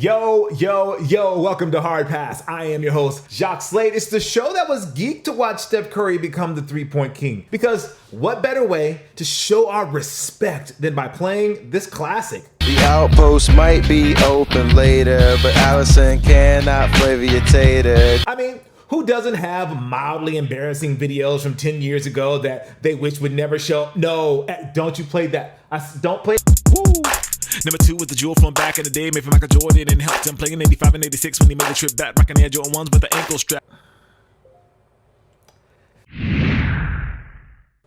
Yo, welcome to Hard Pass. I am your host, Jacques Slade. It's the show that was geeked to watch Steph Curry become the three-point king. Because what better way to show our respect than by playing this classic? The outpost might be open later, but Allison cannot flavor your tater. I mean, who doesn't have mildly embarrassing videos from 10 years ago that they wish would never show? No, don't you play that. Don't play. Woo. Number 2 was the jewel from back in the day, made for Michael Jordan and helped him play in 85 and 86 when he made the trip back, rocking Air Jordan 1s with the ankle strap.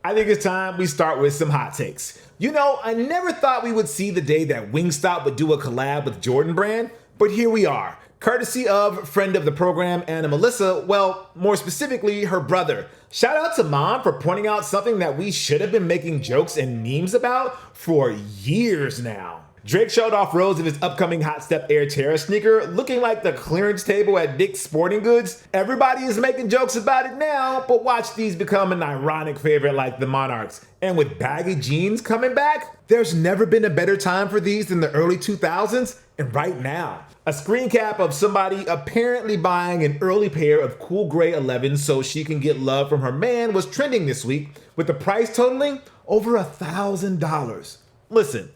I think it's time we start with some hot takes. You know, I never thought we would see the day that Wingstop would do a collab with Jordan Brand, but here we are. Courtesy of friend of the program, Anna Melissa, well, more specifically, her brother. Shout out to Mom for pointing out something that we should have been making jokes and memes about for years now. Drake showed off rows of his upcoming Hot Step Air Terra sneaker, looking like the clearance table at Dick's Sporting Goods. Everybody is making jokes about it now, but watch these become an ironic favorite like the Monarchs. And with baggy jeans coming back, there's never been a better time for these than the early 2000s, and right now. A screen cap of somebody apparently buying an early pair of cool gray 11s so she can get love from her man was trending this week, with the price totaling over $1,000. Listen,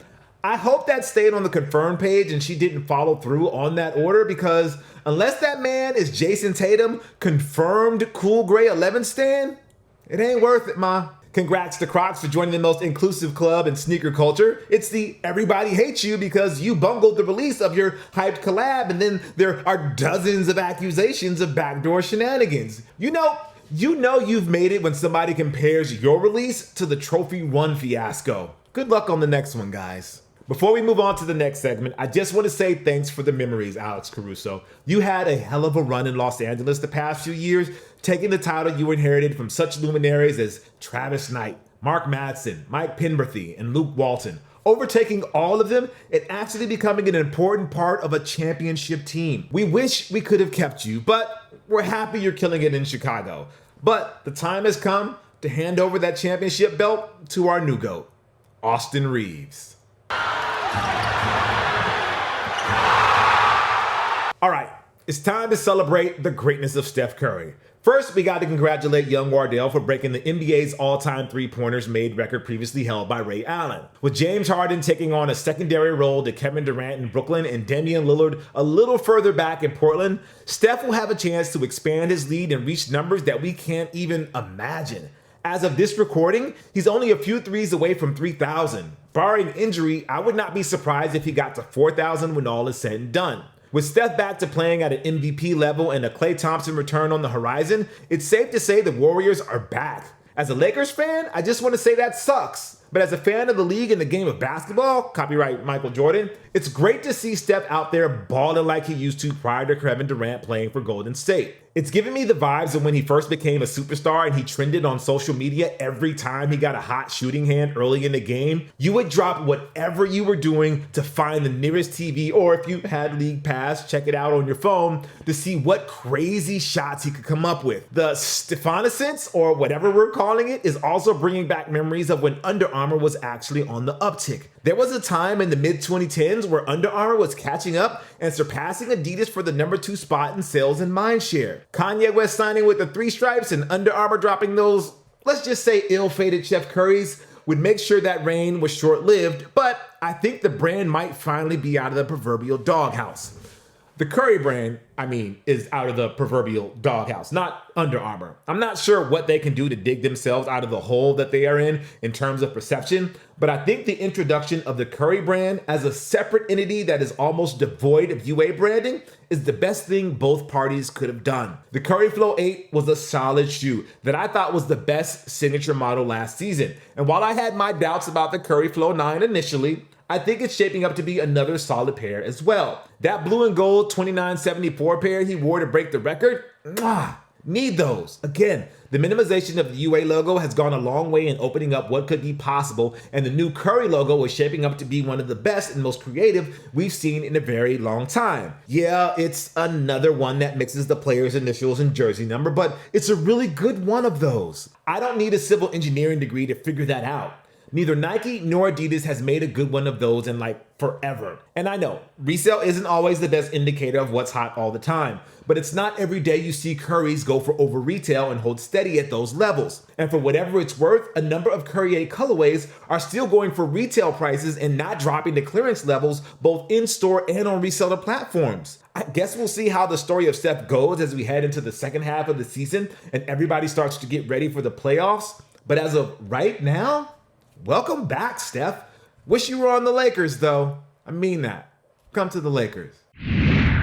I hope that stayed on the confirmed page and she didn't follow through on that order, because unless that man is Jason Tatum, confirmed cool gray 11 stan, it ain't worth it, ma. Congrats to Crocs for joining the most inclusive club in sneaker culture. It's the everybody hates you because you bungled the release of your hyped collab, and then there are dozens of accusations of backdoor shenanigans. You know you've made it when somebody compares your release to the Trophy Run fiasco. Good luck on the next one, guys. Before we move on to the next segment, I just want to say thanks for the memories, Alex Caruso. You had a hell of a run in Los Angeles the past few years, taking the title you inherited from such luminaries as Travis Knight, Mark Madsen, Mike Penberthy, and Luke Walton. Overtaking all of them and actually becoming an important part of a championship team. We wish we could have kept you, but we're happy you're killing it in Chicago. But the time has come to hand over that championship belt to our new GOAT, Austin Reeves. All right, it's time to celebrate the greatness of Steph Curry. First, we got to congratulate young Wardell for breaking the NBA's all-time three-pointers made record previously held by Ray Allen. With James Harden taking on a secondary role to Kevin Durant in Brooklyn and Damian Lillard a little further back in Portland, Steph will have a chance to expand his lead and reach numbers that we can't even imagine. As of this recording, he's only a few threes away from 3,000. Barring injury, I would not be surprised if he got to 4,000 when all is said and done. With Steph back to playing at an MVP level and a Klay Thompson return on the horizon, it's safe to say the Warriors are back. As a Lakers fan, I just want to say that sucks. But as a fan of the league and the game of basketball, copyright Michael Jordan, it's great to see Steph out there balling like he used to prior to Kevin Durant playing for Golden State. It's giving me the vibes of when he first became a superstar and he trended on social media every time he got a hot shooting hand early in the game. You would drop whatever you were doing to find the nearest TV, or if you had League Pass, check it out on your phone to see what crazy shots he could come up with. The Stephanescence, or whatever we're calling it, is also bringing back memories of when Under Armour was actually on the uptick. There was a time in the mid-2010s where Under Armour was catching up and surpassing Adidas for the number 2 spot in sales and mindshare. Kanye West signing with the 3 stripes and Under Armour dropping those, let's just say, ill-fated Steph Currys would make sure that reign was short-lived, but I think the brand might finally be out of the proverbial doghouse. The Curry brand, is out of the proverbial doghouse, not Under Armour. I'm not sure what they can do to dig themselves out of the hole that they are in terms of perception, but I think the introduction of the Curry brand as a separate entity that is almost devoid of UA branding is the best thing both parties could have done. The Curry Flow 8 was a solid shoe that I thought was the best signature model last season. And while I had my doubts about the Curry Flow 9 initially, I think it's shaping up to be another solid pair as well. That blue and gold 2974 pair he wore to break the record, need those. Again, the minimization of the UA logo has gone a long way in opening up what could be possible, and the new Curry logo is shaping up to be one of the best and most creative we've seen in a very long time. Yeah, it's another one that mixes the player's initials and jersey number, but it's a really good one of those. I don't need a civil engineering degree to figure that out. Neither Nike nor Adidas has made a good one of those in like forever. And I know, resale isn't always the best indicator of what's hot all the time, but it's not every day you see Curry's go for over retail and hold steady at those levels. And for whatever it's worth, a number of Curry 8 colorways are still going for retail prices and not dropping to clearance levels both in-store and on reseller platforms. I guess we'll see how the story of Steph goes as we head into the second half of the season and everybody starts to get ready for the playoffs. But as of right now, welcome back, Steph. Wish you were on the Lakers, though. I mean that. Come to the Lakers.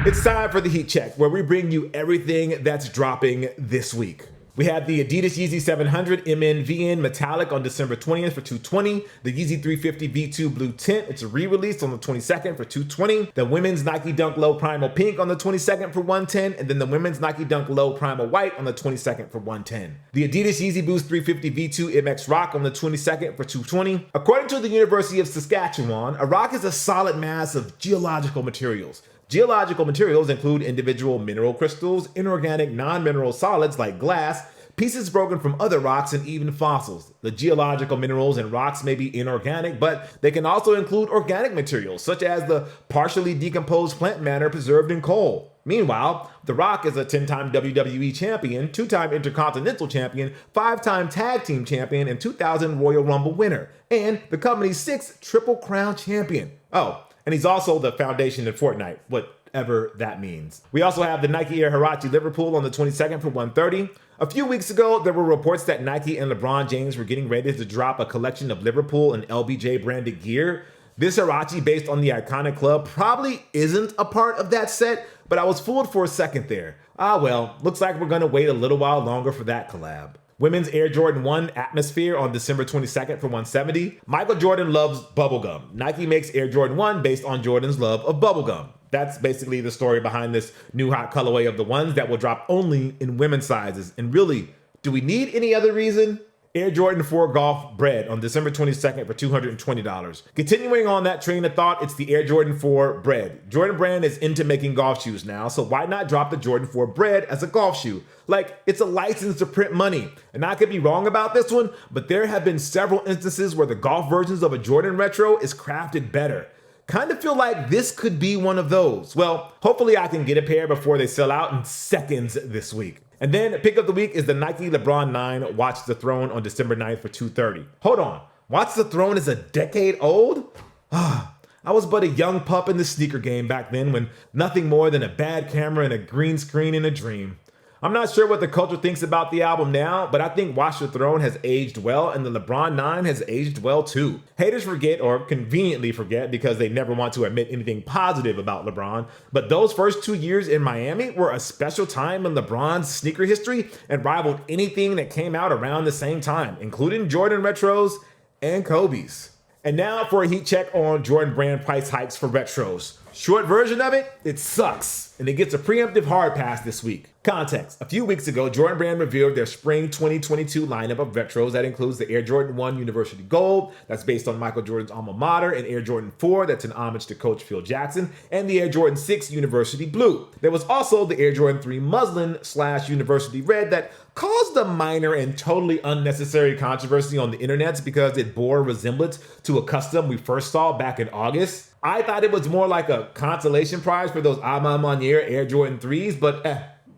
It's time for the Heat Check, where we bring you everything that's dropping this week. We have the Adidas Yeezy 700 MNVN Metallic on December 20th for $220. The Yeezy 350 V2 Blue Tint, it's a re-release on the 22nd for $220. The women's Nike Dunk Low Primal Pink on the 22nd for $110. And then the women's Nike Dunk Low Primal White on the 22nd for $110. The Adidas Yeezy Boost 350 V2 MX Rock on the 22nd for $220. According to the University of Saskatchewan, a rock is a solid mass of geological materials. Geological materials include individual mineral crystals, inorganic non-mineral solids like glass, pieces broken from other rocks, and even fossils. The geological minerals and rocks may be inorganic, but they can also include organic materials, such as the partially decomposed plant matter preserved in coal. Meanwhile, The Rock is a 10-time WWE champion, 2-time Intercontinental champion, 5-time Tag Team champion, and 2000 Royal Rumble winner, and the company's 6th Triple Crown champion. Oh, and he's also the foundation in Fortnite, whatever that means. We also have the Nike Air Huarache Liverpool on the 22nd for $130. A few weeks ago, there were reports that Nike and LeBron James were getting ready to drop a collection of Liverpool and LBJ branded gear. This Huarache, based on the iconic club, probably isn't a part of that set, but I was fooled for a second there. Ah well, looks like we're gonna wait a little while longer for that collab. Women's Air Jordan 1 Atmosphere on December 22nd for $170. Michael Jordan loves bubblegum. Nike makes Air Jordan 1 based on Jordan's love of bubblegum. That's basically the story behind this new hot colorway of the ones that will drop only in women's sizes. And really, do we need any other reason? Air Jordan 4 Golf Bread on December 22nd for $220. Continuing on that train of thought, it's the Air Jordan 4 Bread. Jordan Brand is into making golf shoes now, so why not drop the Jordan 4 Bread as a golf shoe? Like, it's a license to print money. And I could be wrong about this one, but there have been several instances where the golf versions of a Jordan Retro is crafted better. Kind of feel like this could be one of those. Well, hopefully I can get a pair before they sell out in seconds this week. And then pick of the week is the Nike LeBron 9 Watch the Throne on December 9th for $230. Hold on, Watch the Throne is a decade old? I was but a young pup in the sneaker game back then when nothing more than a bad camera and a green screen in a dream. I'm not sure what the culture thinks about the album now, but I think Watch the Throne has aged well and the LeBron 9 has aged well too. Haters forget, or conveniently forget because they never want to admit anything positive about LeBron, but those first 2 years in Miami were a special time in LeBron's sneaker history and rivaled anything that came out around the same time, including Jordan Retros and Kobe's. And now for a heat check on Jordan Brand price hikes for Retros. Short version of it, it sucks, and it gets a preemptive hard pass this week. Context: a few weeks ago, Jordan Brand revealed their spring 2022 lineup of retros that includes the Air Jordan 1 University Gold, that's based on Michael Jordan's alma mater, and Air Jordan 4, that's an homage to Coach Phil Jackson, and the Air Jordan 6 University Blue. There was also the Air Jordan 3 Muslin / University Red that caused a minor and totally unnecessary controversy on the internet because it bore a resemblance to a custom we first saw back in August. I thought it was more like a consolation prize for those A Ma Maniére Air Jordan 3s, but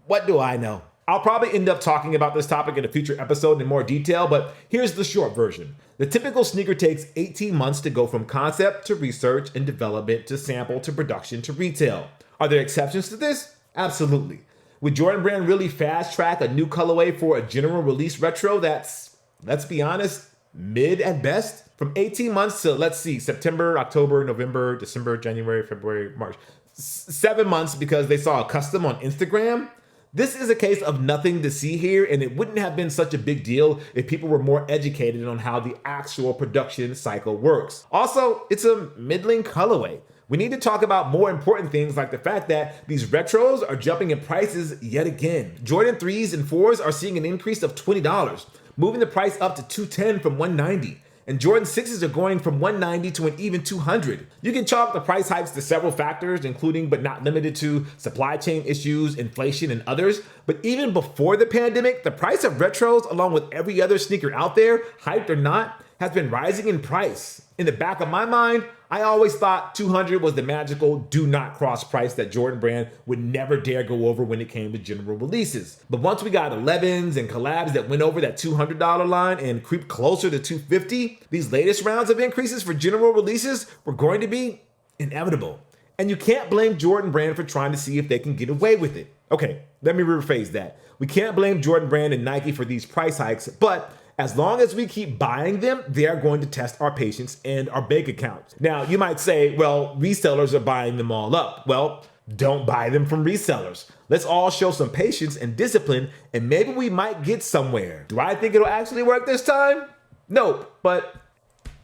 what do I know? I'll probably end up talking about this topic in a future episode in more detail, but here's the short version. The typical sneaker takes 18 months to go from concept to research and development to sample to production to retail. Are there exceptions to this? Absolutely. Would Jordan Brand really fast track a new colorway for a general release retro that's, let's be honest, mid at best? From 18 months to, let's see, September, October, November, December, January, February, March. 7 months because they saw a custom on Instagram? This is a case of nothing to see here, and it wouldn't have been such a big deal if people were more educated on how the actual production cycle works. Also, it's a middling colorway. We need to talk about more important things like the fact that these retros are jumping in prices yet again. Jordan 3s and 4s are seeing an increase of $20, moving the price up to $210 from $190. And Jordan 6s are going from $190 to an even $200. You can chalk the price hikes to several factors, including but not limited to supply chain issues, inflation, and others. But even before the pandemic, the price of retros, along with every other sneaker out there, hyped or not, has been rising in price. In the back of my mind, I always thought 200 was the magical do not cross price that Jordan Brand would never dare go over when it came to general releases. But once we got 11s and collabs that went over that $200 line and creeped closer to $250, these latest rounds of increases for general releases were going to be inevitable. And you can't blame Jordan Brand for trying to see if they can get away with it. Okay, let me rephrase that. We can't blame Jordan Brand and Nike for these price hikes, but as long as we keep buying them, they are going to test our patience and our bank accounts. Now, you might say, well, resellers are buying them all up. Well, don't buy them from resellers. Let's all show some patience and discipline, and maybe we might get somewhere. Do I think it'll actually work this time? Nope, but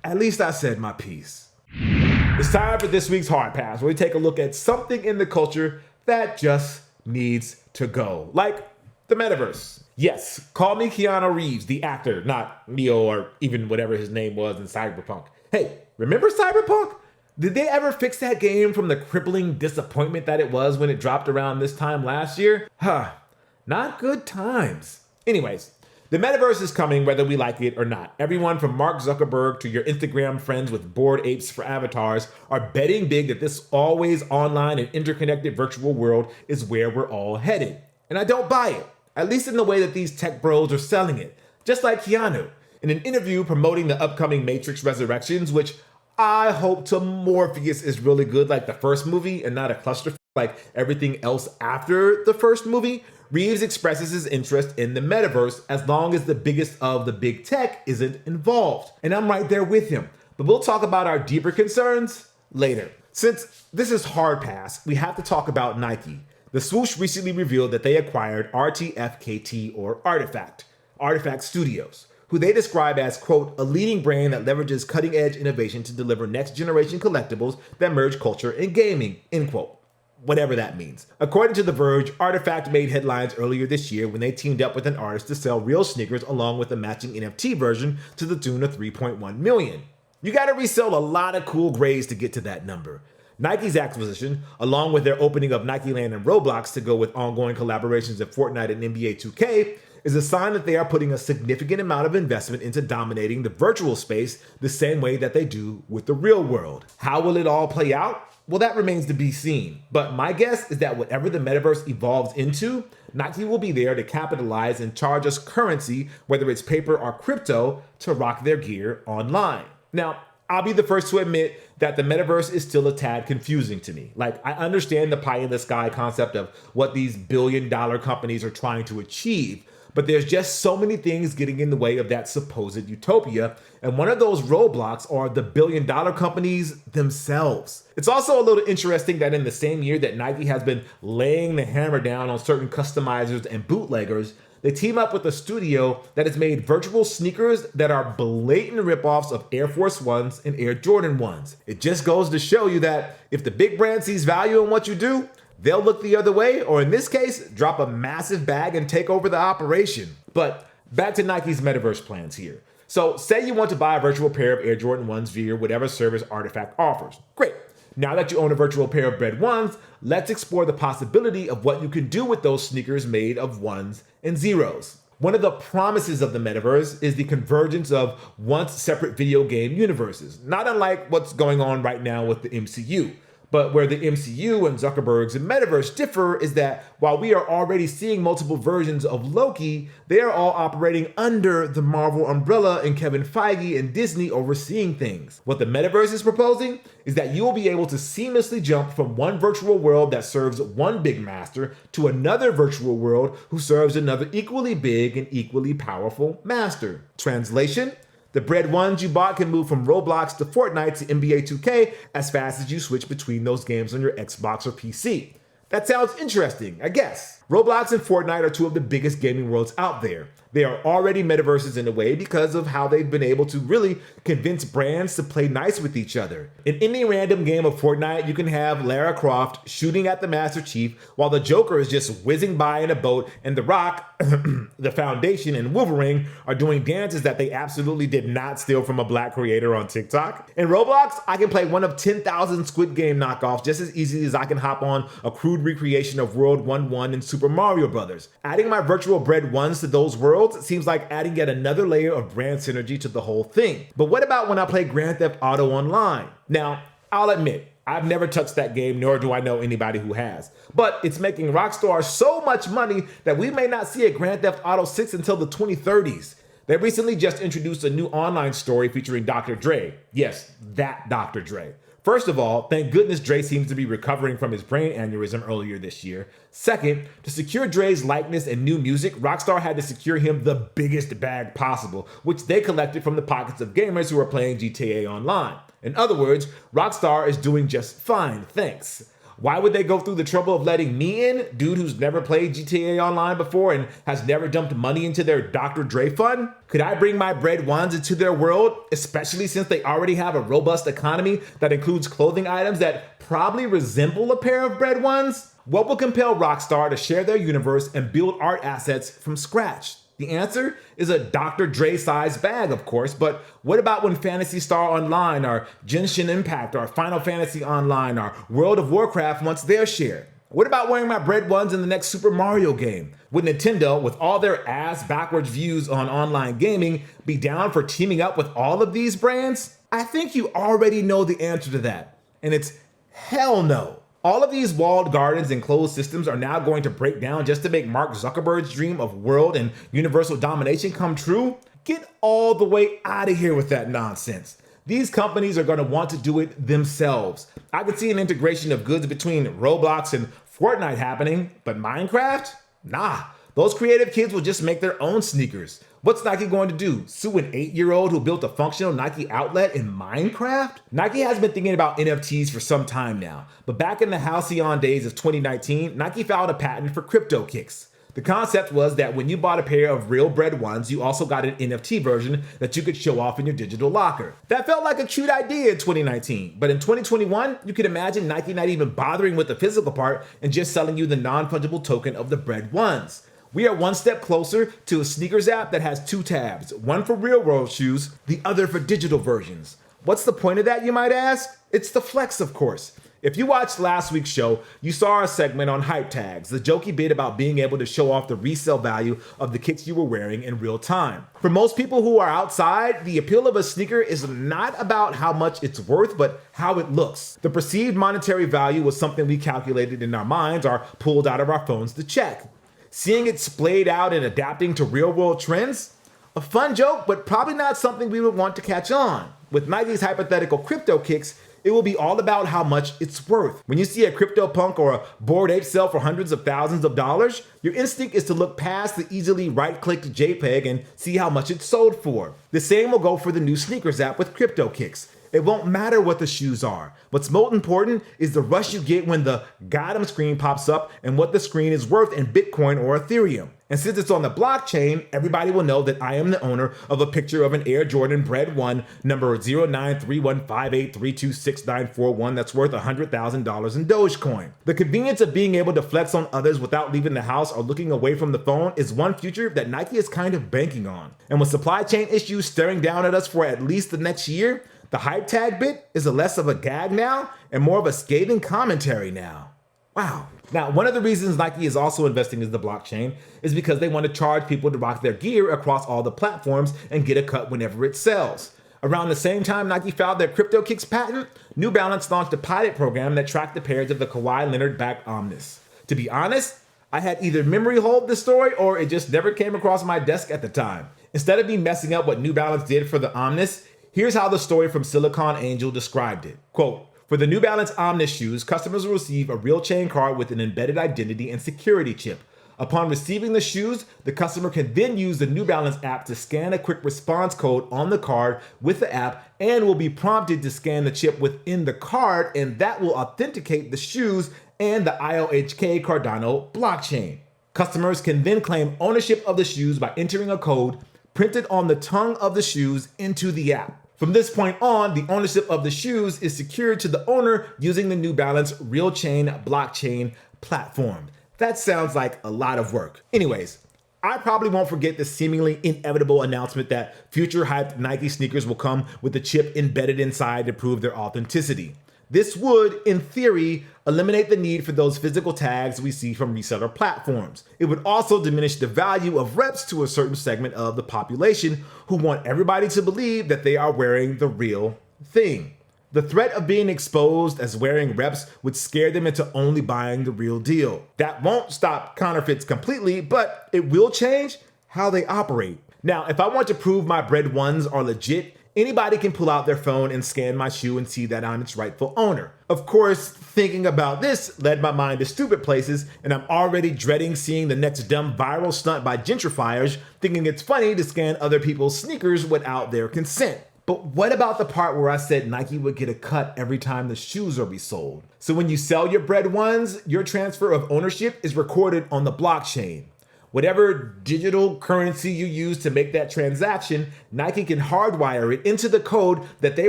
at least I said my piece. It's time for this week's Hard Pass, where we take a look at something in the culture that just needs to go, like the metaverse. Yes, call me Keanu Reeves, the actor, not Neo or even whatever his name was in Cyberpunk. Hey, remember Cyberpunk? Did they ever fix that game from the crippling disappointment that it was when it dropped around this time last year? Not good times. Anyways, the metaverse is coming whether we like it or not. Everyone from Mark Zuckerberg to your Instagram friends with bored apes for avatars are betting big that this always online and interconnected virtual world is where we're all headed. And I don't buy it. At least in the way that these tech bros are selling it. Just like Keanu, in an interview promoting the upcoming Matrix Resurrections, which I hope to Morpheus is really good like the first movie and not a cluster like everything else after the first movie, Reeves expresses his interest in the metaverse as long as the biggest of the big tech isn't involved. And I'm right there with him. But we'll talk about our deeper concerns later. Since this is Hard Pass, we have to talk about Nike. The swoosh recently revealed that they acquired RTFKT or Artifact Studios, who they describe as, quote, a leading brand that leverages cutting-edge innovation to deliver next-generation collectibles that merge culture and gaming, end quote. Whatever that means. According to The Verge, Artifact made headlines earlier this year when they teamed up with an artist to sell real sneakers along with a matching NFT version to the tune of $3.1 million. You gotta resell a lot of cool grays to get to that number. Nike's acquisition, along with their opening of Nike Land and Roblox to go with ongoing collaborations at Fortnite and NBA 2K, is a sign that they are putting a significant amount of investment into dominating the virtual space the same way that they do with the real world. How will it all play out? Well, that remains to be seen. But my guess is that whatever the metaverse evolves into, Nike will be there to capitalize and charge us currency, whether it's paper or crypto, to rock their gear online. Now, I'll be the first to admit that the metaverse is still a tad confusing to me. Like, I understand the pie in the sky concept of what these billion-dollar companies are trying to achieve, but there's just so many things getting in the way of that supposed utopia, and one of those roadblocks are the billion-dollar companies themselves. It's also a little interesting that in the same year that Nike has been laying the hammer down on certain customizers and bootleggers, they team up with a studio that has made virtual sneakers that are blatant ripoffs of Air Force Ones and Air Jordan Ones. It just goes to show you that if the big brand sees value in what you do, they'll look the other way, or in this case, drop a massive bag and take over the operation. But back to Nike's metaverse plans here. So say you want to buy a virtual pair of Air Jordan 1s via whatever service Artifact offers. Great. Now that you own a virtual pair of Bread 1s, let's explore the possibility of what you can do with those sneakers made of 1s and 0s. One of the promises of the metaverse is the convergence of once separate video game universes, not unlike what's going on right now with the MCU. But where the MCU and Zuckerberg's and metaverse differ is that while we are already seeing multiple versions of Loki, they are all operating under the Marvel umbrella and Kevin Feige and Disney overseeing things. What the metaverse is proposing is that you will be able to seamlessly jump from one virtual world that serves one big master to another virtual world who serves another equally big and equally powerful master. Translation? The Bread 1s you bought can move from Roblox to Fortnite to NBA 2K as fast as you switch between those games on your Xbox or PC. That sounds interesting, I guess. Roblox and Fortnite are two of the biggest gaming worlds out there. They are already metaverses in a way because of how they've been able to really convince brands to play nice with each other. In any random game of Fortnite, you can have Lara Croft shooting at the Master Chief while the Joker is just whizzing by in a boat, and The Rock, the Foundation, and Wolverine are doing dances that they absolutely did not steal from a black creator on TikTok. In Roblox, I can play one of 10,000 Squid Game knockoffs just as easy as I can hop on a crude crude recreation of World 1-1 in Super Mario Bros. Adding my virtual bread ones to those worlds seems like adding yet another layer of brand synergy to the whole thing. But what about when I play Grand Theft Auto Online? Now, I'll admit, I've never touched that game, nor do I know anybody who has. But it's making Rockstar so much money that we may not see a Grand Theft Auto 6 until the 2030s. They recently just introduced a new online story featuring Dr. Dre. Yes, that Dr. Dre. First of all, thank goodness Dre seems to be recovering from his brain aneurysm earlier this year. Second, to secure Dre's likeness and new music, Rockstar had to secure him the biggest bag possible, which they collected from the pockets of gamers who are playing GTA Online. In other words, Rockstar is doing just fine, thanks. Why would they go through the trouble of letting me in, dude who's never played GTA Online before and has never dumped money into their Dr. Dre fund? Could I bring my bread ones into their world, especially since they already have a robust economy that includes clothing items that probably resemble a pair of bread ones? What will compel Rockstar to share their universe and build art assets from scratch? The answer is a Dr. Dre-sized bag, of course, but what about when Phantasy Star Online or Genshin Impact or Final Fantasy Online or World of Warcraft wants their share? What about wearing my bread ones in the next Super Mario game? Would Nintendo, with all their ass-backwards views on online gaming, be down for teaming up with all of these brands? I think you already know the answer to that, and it's hell no. All of these walled gardens and closed systems are now going to break down just to make Mark Zuckerberg's dream of world and universal domination come true? Get all the way out of here with that nonsense. These companies are going to want to do it themselves. I could see an integration of goods between Roblox and Fortnite happening, but Minecraft? Nah, those creative kids will just make their own sneakers. What's Nike going to do? Sue an 8-year-old who built a functional Nike outlet in Minecraft? Nike has been thinking about NFTs for some time now, but back in the halcyon days of 2019, Nike filed a patent for crypto kicks. The concept was that when you bought a pair of real bread ones, you also got an NFT version that you could show off in your digital locker. That felt like a cute idea in 2019, but in 2021, you could imagine Nike not even bothering with the physical part and just selling you the non-fungible token of the bread ones. We are one step closer to a sneakers app that has 2 tabs, one for real world shoes, the other for digital versions. What's the point of that, you might ask? It's the flex, of course. If you watched last week's show, you saw our segment on hype tags, the jokey bit about being able to show off the resale value of the kicks you were wearing in real time. For most people who are outside, the appeal of a sneaker is not about how much it's worth, but how it looks. The perceived monetary value was something we calculated in our minds or pulled out of our phones to check. Seeing it splayed out and adapting to real-world trends? A fun joke, but probably not something we would want to catch on. With Nike's hypothetical crypto kicks, it will be all about how much it's worth. When you see a CryptoPunk or a Bored Ape sell for hundreds of thousands of dollars, your instinct is to look past the easily right-clicked JPEG and see how much it sold for. The same will go for the new sneakers app with crypto kicks. It won't matter what the shoes are. What's most important is the rush you get when the got 'em screen pops up and what the screen is worth in Bitcoin or Ethereum. And since it's on the blockchain, everybody will know that I am the owner of a picture of an Air Jordan Bread 1 number 093158326941 that's worth $100,000 in Dogecoin. The convenience of being able to flex on others without leaving the house or looking away from the phone is one future that Nike is kind of banking on. And with supply chain issues staring down at us for at least the next year, the hype tag bit is less of a gag now and more of a scathing commentary now. Wow. Now, one of the reasons Nike is also investing in the blockchain is because they want to charge people to rock their gear across all the platforms and get a cut whenever it sells. Around the same time Nike filed their Crypto Kicks patent, New Balance launched a pilot program that tracked the pairs of the Kawhi Leonard-backed Omnis. To be honest, I had either memory hold this story or it just never came across my desk at the time. Instead of me messing up what New Balance did for the Omnis, here's how the story from Silicon Angel described it. Quote, for the New Balance Omnis shoes, customers will receive a real chain card with an embedded identity and security chip. Upon receiving the shoes, the customer can then use the New Balance app to scan a quick response code on the card with the app and will be prompted to scan the chip within the card, and that will authenticate the shoes and the IOHK Cardano blockchain. Customers can then claim ownership of the shoes by entering a code printed on the tongue of the shoes into the app. From this point on, the ownership of the shoes is secured to the owner using the New Balance real chain blockchain platform. That sounds like a lot of work. Anyways, I probably won't forget the seemingly inevitable announcement that future hyped Nike sneakers will come with the chip embedded inside to prove their authenticity. This would, in theory, eliminate the need for those physical tags we see from reseller platforms. It would also diminish the value of reps to a certain segment of the population who want everybody to believe that they are wearing the real thing. The threat of being exposed as wearing reps would scare them into only buying the real deal. That won't stop counterfeits completely, but it will change how they operate. Now, if I want to prove my bred ones are legit, anybody can pull out their phone and scan my shoe and see that I'm its rightful owner. Of course, thinking about this led my mind to stupid places, and I'm already dreading seeing the next dumb viral stunt by gentrifiers, thinking it's funny to scan other people's sneakers without their consent. But what about the part where I said Nike would get a cut every time the shoes are resold? So when you sell your bred ones, your transfer of ownership is recorded on the blockchain. Whatever digital currency you use to make that transaction, Nike can hardwire it into the code that they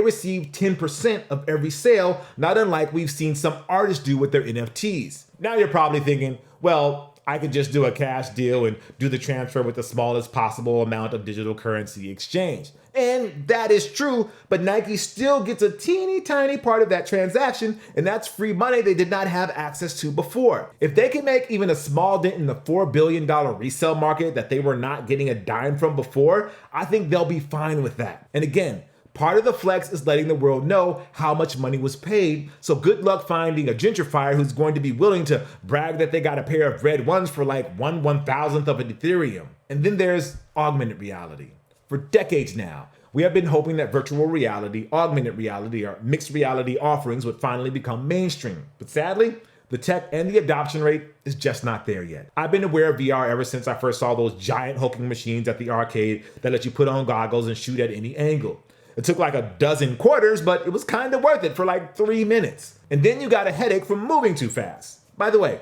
receive 10% of every sale, not unlike we've seen some artists do with their NFTs. Now you're probably thinking, well, I could just do a cash deal and do the transfer with the smallest possible amount of digital currency exchange. And that is true, but Nike still gets a teeny tiny part of that transaction, and that's free money they did not have access to before. If they can make even a small dent in the $4 billion resale market that they were not getting a dime from before, I think they'll be fine with that. And again, part of the flex is letting the world know how much money was paid, so good luck finding a gentrifier who's going to be willing to brag that they got a pair of red ones for like 1/1000th of an Ethereum. And then there's augmented reality. For decades now, we have been hoping that virtual reality, augmented reality, or mixed reality offerings would finally become mainstream. But sadly, the tech and the adoption rate is just not there yet. I've been aware of VR ever since I first saw those giant hulking machines at the arcade that let you put on goggles and shoot at any angle. It took like a dozen quarters, but it was kind of worth it for like 3 minutes. And then you got a headache from moving too fast. By the way,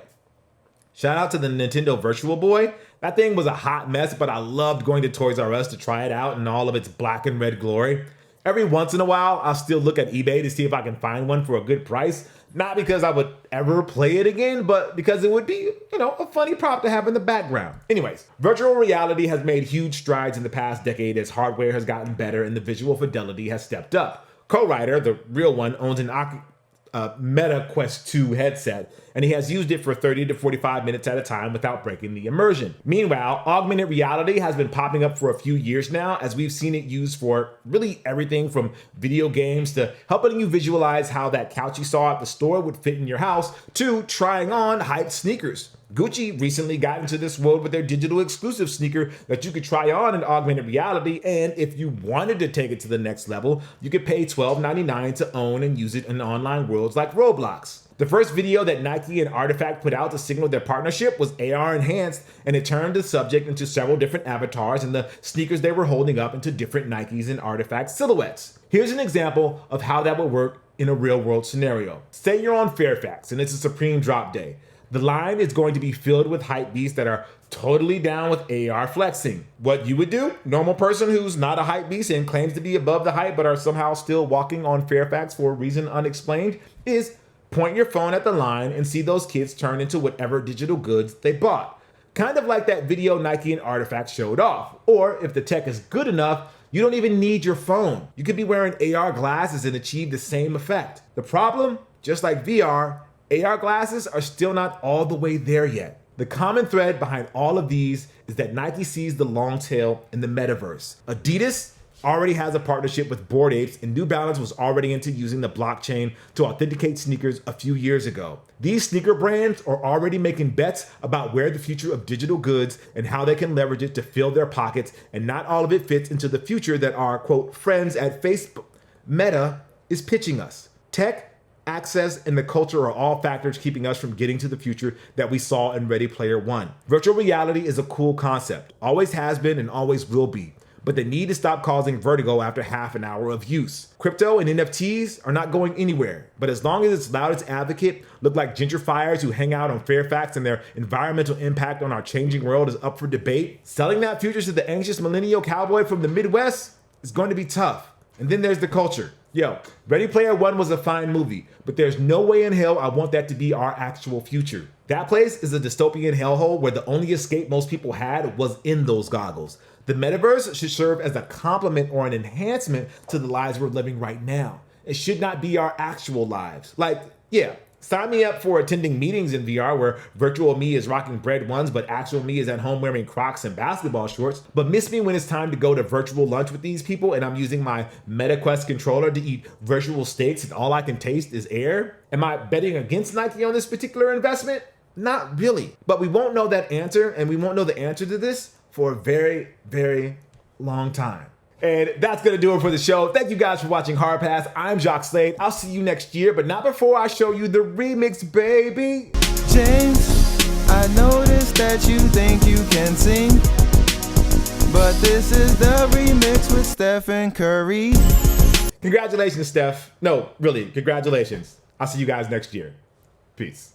shout out to the Nintendo Virtual Boy. That thing was a hot mess, but I loved going to Toys R Us to try it out in all of its black and red glory. Every once in a while, I'll still look at eBay to see if I can find one for a good price. Not because I would ever play it again, but because it would be, a funny prop to have in the background. Anyways, virtual reality has made huge strides in the past decade as hardware has gotten better and the visual fidelity has stepped up. Co-Writer, the real one, owns an Meta Quest 2 headset, and he has used it for 30 to 45 minutes at a time without breaking the immersion. Meanwhile, augmented reality has been popping up for a few years now, as we've seen it used for really everything from video games to helping you visualize how that couch you saw at the store would fit in your house to trying on hyped sneakers. Gucci recently got into this world with their digital exclusive sneaker that you could try on in augmented reality, and if you wanted to take it to the next level, you could pay $12.99 to own and use it in online worlds like Roblox. The first video that Nike and Artifact put out to signal their partnership was AR enhanced, and it turned the subject into several different avatars and the sneakers they were holding up into different Nikes and Artifact silhouettes. Here's an example of how that would work in a real world scenario. Say you're on Fairfax and it's a Supreme drop day. The line is going to be filled with hype beasts that are totally down with AR flexing. What you would do, normal person who's not a hype beast and claims to be above the hype but are somehow still walking on Fairfax for a reason unexplained, is point your phone at the line and see those kids turn into whatever digital goods they bought. Kind of like that video Nike and Artifact showed off. Or if the tech is good enough, you don't even need your phone. You could be wearing AR glasses and achieve the same effect. The problem, just like VR, AR glasses are still not all the way there yet. The common thread behind all of these is that Nike sees the long tail in the metaverse. Adidas already has a partnership with Bored Apes, and New Balance was already into using the blockchain to authenticate sneakers a few years ago. These sneaker brands are already making bets about where the future of digital goods and how they can leverage it to fill their pockets, and not all of it fits into the future that our, quote, friends at Facebook, Meta, is pitching us. Tech, access, and the culture are all factors keeping us from getting to the future that we saw in Ready Player One. Virtual reality is a cool concept, always has been and always will be, but they need to stop causing vertigo after half an hour of use. Crypto and NFTs are not going anywhere, but as long as its loudest advocate look like gentrifiers who hang out on Fairfax and their environmental impact on our changing world is up for debate, selling that future to the anxious millennial cowboy from the Midwest is going to be tough. And then there's the culture. Yo, Ready Player One was a fine movie, but there's no way in hell I want that to be our actual future. That place is a dystopian hellhole where the only escape most people had was in those goggles. The metaverse should serve as a complement or an enhancement to the lives we're living right now. It should not be our actual lives. Like, yeah, sign me up for attending meetings in VR where virtual me is rocking bread ones, but actual me is at home wearing Crocs and basketball shorts. But miss me when it's time to go to virtual lunch with these people and I'm using my MetaQuest controller to eat virtual steaks and all I can taste is air. Am I betting against Nike on this particular investment? Not really. But we won't know that answer, and we won't know the answer to this for a very, very long time. And that's going to do it for the show. Thank you guys for watching Hard Pass. I'm Jacques Slade. I'll see you next year, but not before I show you the remix, baby. James, I noticed that you think you can sing, but this is the remix with Steph and Curry. Congratulations, Steph. No, really, congratulations. I'll see you guys next year. Peace.